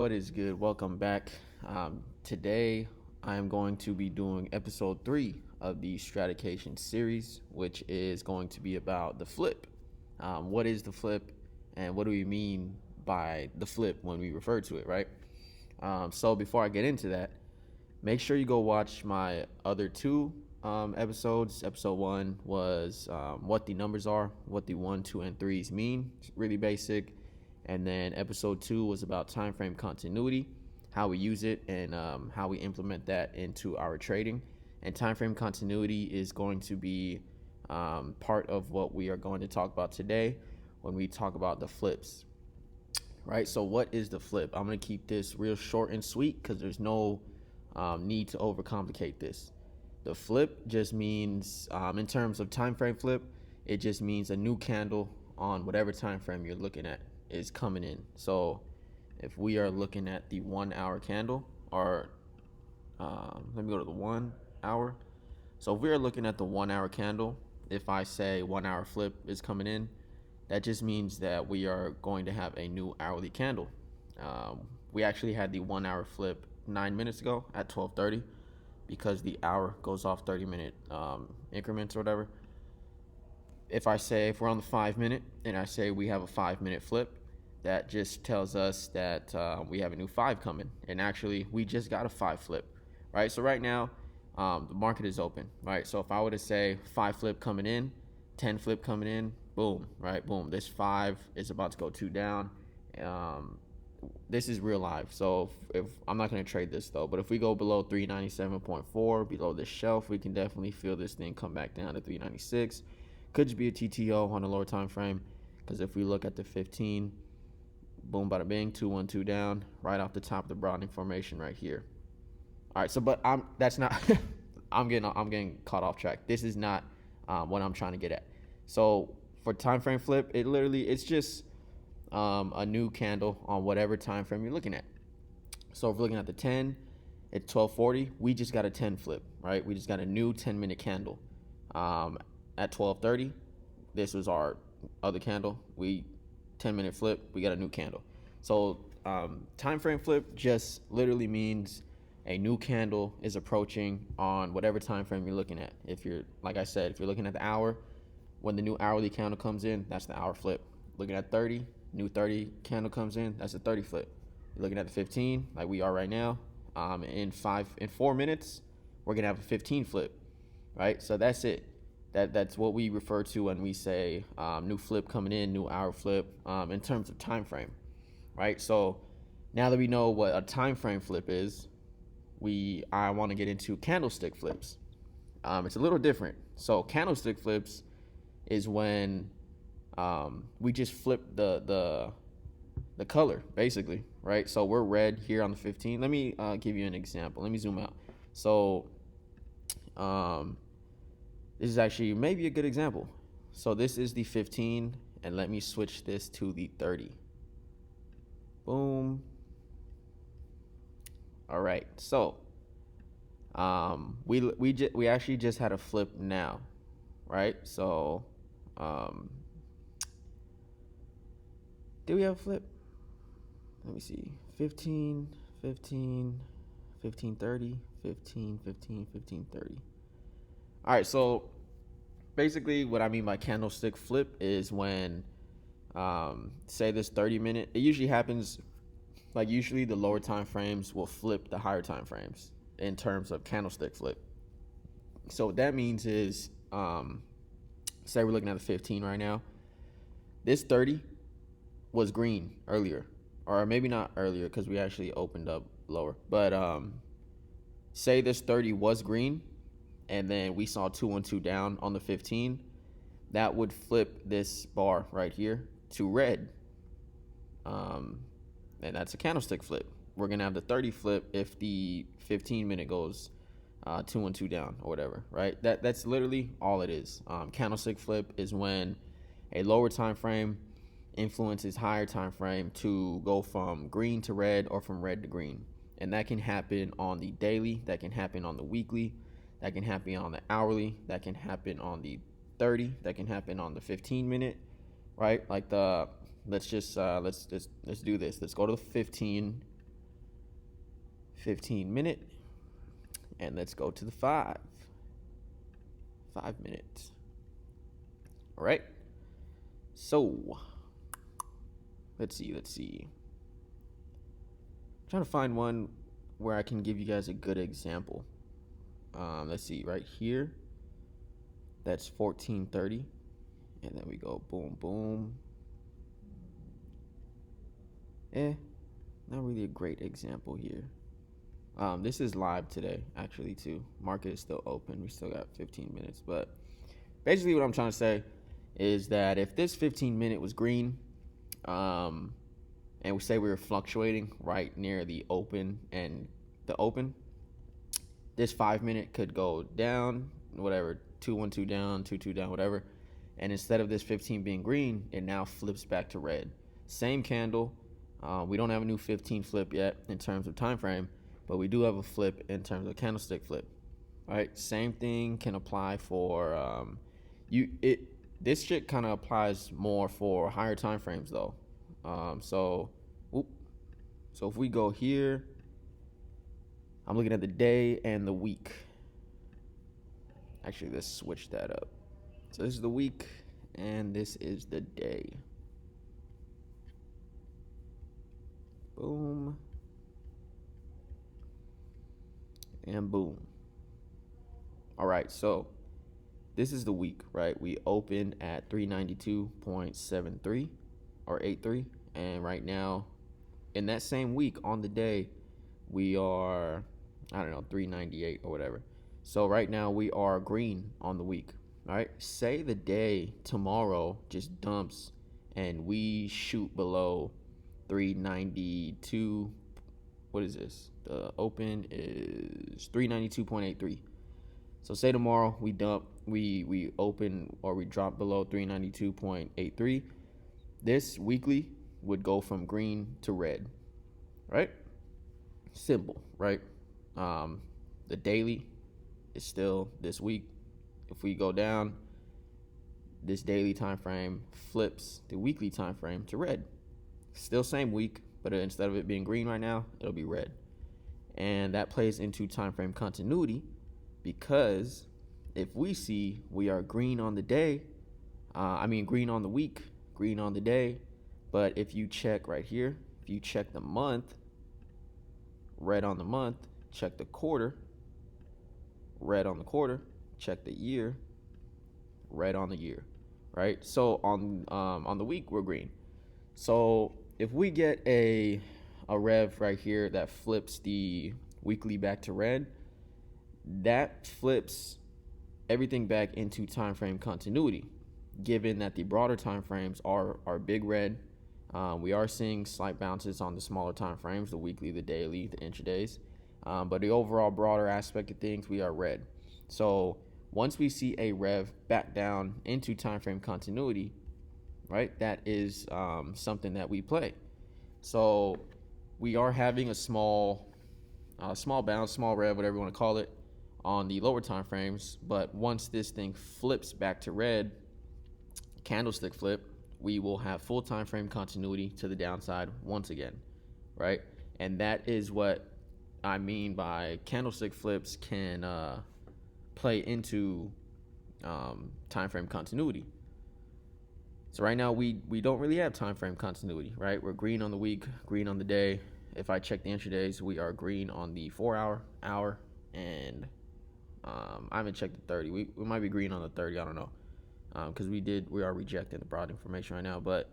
What is good? Welcome back. Today, I am going to be doing episode 3 of the Stratucation series, which is going to be about the flip. What is the flip, and what do we mean by the flip when we refer to it, right? So, before I get into that, make sure you go watch my other two episodes. Episode 1 was what the numbers are, what the 1, 2, and 3s mean. It's really basic. And then episode 2 was about time frame continuity, how we use it, and how we implement that into our trading. And time frame continuity is going to be part of what we are going to talk about today when we talk about the flips. Right? So what is the flip? I'm going to keep this real short and sweet because there's no need to overcomplicate this. The flip just means, in terms of time frame flip, it just means a new candle on whatever time frame you're looking at is coming in. So if we are looking at the 1 hour candle, or let me go to the 1 hour. So if we are looking at the 1 hour candle, if I say 1 hour flip is coming in, that just means that we are going to have a new hourly candle. We actually had the 1 hour flip 9 minutes ago at 12:30 because the hour goes off 30-minute increments or whatever. If we're on the 5 minute and I say we have a 5 minute flip, that just tells us that we have a new 5 coming. And actually, we just got a 5 flip, right? So right now, the market is open, right? So if I were to say 5 flip coming in, 10 flip coming in, boom, right? Boom. This 5 is about to go 2 down. This is real life. So if I'm not going to trade this though, but if we go below 397.4, below this shelf, we can definitely feel this thing come back down to 396. Could just be a TTO on a lower time frame, because if we look at the 15, boom, bada bing, 2-1-2 down, right off the top of the broadening formation right here. All right, so but that's not. I'm getting caught off track. This is not what I'm trying to get at. So for time frame flip, it's just a new candle on whatever time frame you're looking at. So if we're looking at the 10, it's 12:40. We just got a 10 flip, right? We just got a new 10-minute candle. At 12:30, this was our other candle. 10-minute flip, we got a new candle. So time frame flip just literally means a new candle is approaching on whatever time frame you're looking at. If you're, like I said, if you're looking at the hour, when the new hourly candle comes in, that's the hour flip. Looking at 30, new 30 candle comes in, that's a 30 flip. You're looking at the 15, like we are right now. In 4 minutes, we're gonna have a 15 flip, right? So that's it. That's what we refer to when we say new flip coming in, new hour flip, in terms of time frame, right? So now that we know what a time frame flip is, I want to get into candlestick flips. It's a little different. So candlestick flips is when we just flip the color, basically, right? So we're red here on the 15. Let me give you an example. Let me zoom out. So this is actually maybe a good example. So this is the 15, and let me switch this to the 30. Boom. All right. So we actually just had a flip now, right? So did we have a flip? Let me see. 15, 15, 15, 30, 15, 15, 15, 30. All right, so basically what I mean by candlestick flip is when, say this 30-minute, it usually happens, like usually the lower time frames will flip the higher time frames in terms of candlestick flip. So what that means is, say we're looking at the 15 right now. This 30 was green earlier, or maybe not earlier because we actually opened up lower. But say this 30 was green, and then we saw 2-1-2 down on the 15, that would flip this bar right here to red. And that's a candlestick flip. We're going to have the 30 flip if the 15-minute goes 2-1-2 down or whatever, right? That's literally all it is. Candlestick flip is when a lower time frame influences higher time frame to go from green to red or from red to green. And that can happen on the daily, that can happen on the weekly, that can happen on the hourly, that can happen on the 30, that can happen on the 15-minute, right? Like let's do this. Let's go to the 15 15-minute, and let's go to the 5 minutes. All right. So let's see. I'm trying to find one where I can give you guys a good example. Let's see right here. That's 1430, and then we go boom, boom. Not really a great example here. This is live today, actually, too. Market is still open. We still got 15 minutes. But basically what I'm trying to say is that if this 15-minute was green, and we say we were fluctuating right near the open and the open, this 5-minute could go down, whatever, 212 down, 22 down, whatever. And instead of this 15 being green, it now flips back to red. Same candle. We don't have a new 15 flip yet in terms of time frame, but we do have a flip in terms of candlestick flip. All right, same thing can apply for this shit kind of applies more for higher time frames though. So if we go here, I'm looking at the day and the week. Actually, let's switch that up. So this is the week and this is the day. Boom. And boom. All right, so this is the week, right? We opened at 392.73 or 83, and right now in that same week on the day we are 398 or whatever. So right now we are green on the week. All right, say the day tomorrow just dumps and we shoot below 392. What is this? The open is 392.83. So say tomorrow we dump, we open or we drop below 392.83. This weekly would go from green to red, right? Simple, right? The daily is still this week. If we go down, this daily time frame flips the weekly time frame to red. Still same week, but instead of it being green right now, it'll be red. And that plays into time frame continuity, because if we see we are green on the day, green on the week, green on the day, but if you check right here, if you check the month, red on the month, check the quarter, red on the quarter, check the year, red on the year, right? So on the week, we're green. So if we get a rev right here that flips the weekly back to red, that flips everything back into time frame continuity, given that the broader time frames are big red. We are seeing slight bounces on the smaller time frames, the weekly, the daily, the intradays, but the overall broader aspect of things, we are red. So once we see a rev back down into time frame continuity, right, that is something that we play. So we are having a small bounce, small rev, whatever you want to call it, on the lower time frames. But once this thing flips back to red, candlestick flip, we will have full time frame continuity to the downside once again, right? And that is what I mean by candlestick flips can play into time frame continuity. So right now we don't really have time frame continuity, right? We're green on the week, green on the day. If I check the intradays, we are green on the 4 hour, and I haven't checked the 30. We might be green on the 30. I don't know, because we are rejecting the broad information right now. But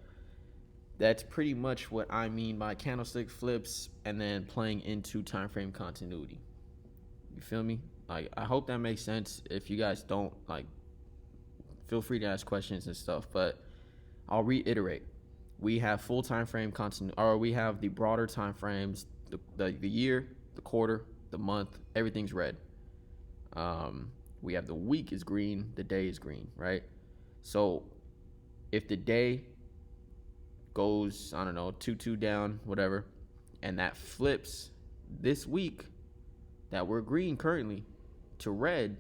that's pretty much what I mean by candlestick flips and then playing into time frame continuity. You feel me? Like, I hope that makes sense. If you guys don't, feel free to ask questions and stuff. But I'll reiterate. We have full time frame continuity, or we have the broader time frames, the year, the quarter, the month, everything's red. We have the week is green, the day is green, right? So if the day goes, 2 down, whatever, and that flips this week that we're green currently to red,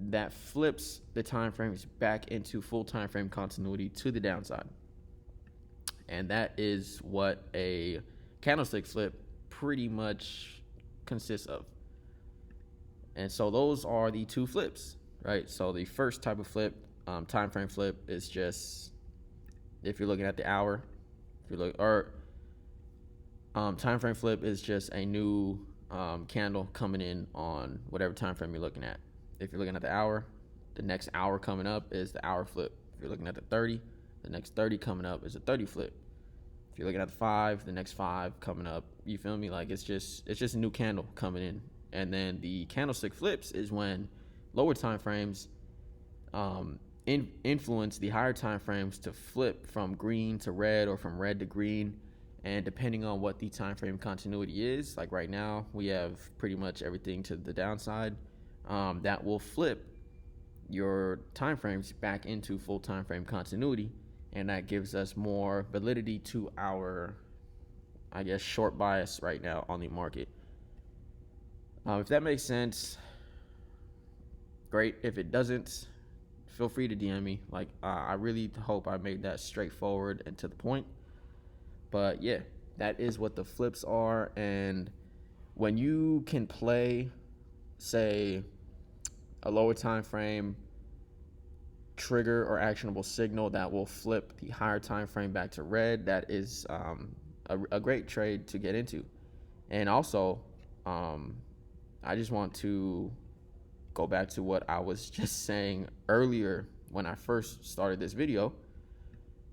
that flips the time frames back into full time frame continuity to the downside. And that is what a candlestick flip pretty much consists of. And so those are the two flips, right? So the first type of flip, time frame flip, is just if you're looking at the hour, if you look, or time frame flip is just a new candle coming in on whatever time frame you're looking at. If you're looking at the hour, the next hour coming up is the hour flip. If you're looking at the 30, the next 30 coming up is a 30 flip. If you're looking at the 5, the next 5 coming up, you feel me? Like it's just a new candle coming in. And then the candlestick flips is when lower time frames influence the higher time frames to flip from green to red or from red to green. And depending on what the time frame continuity is, like right now we have pretty much everything to the downside, that will flip your time frames back into full time frame continuity, and that gives us more validity to our, I guess, short bias right now on the market. If that makes sense, great. If it doesn't, feel free to DM me. Like, I really hope I made that straightforward and to the point. But yeah, that is what the flips are. And when you can play, say, a lower time frame trigger or actionable signal that will flip the higher time frame back to red, that is a great trade to get into. And also, I just want to go back to what I was just saying earlier when I first started this video.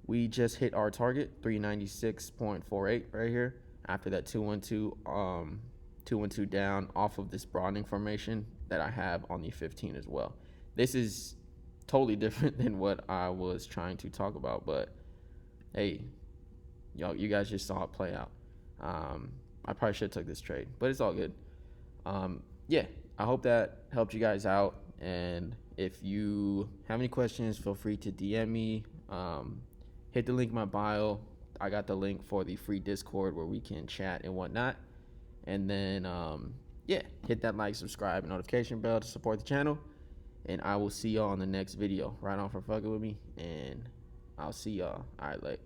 We just hit our target, 396.48 right here, after that 212 down off of this broadening formation that I have on the 15 as well. This is totally different than what I was trying to talk about, but hey, you guys just saw it play out. I probably should have took this trade, but it's all good. Yeah, I hope that helped you guys out. And if you have any questions, feel free to DM me. Hit the link in my bio. I got the link for the free Discord where we can chat and whatnot. And then, yeah, hit that like, subscribe, and notification bell to support the channel. And I will see y'all on the next video. Right on for fucking with me. And I'll see y'all. All right, like.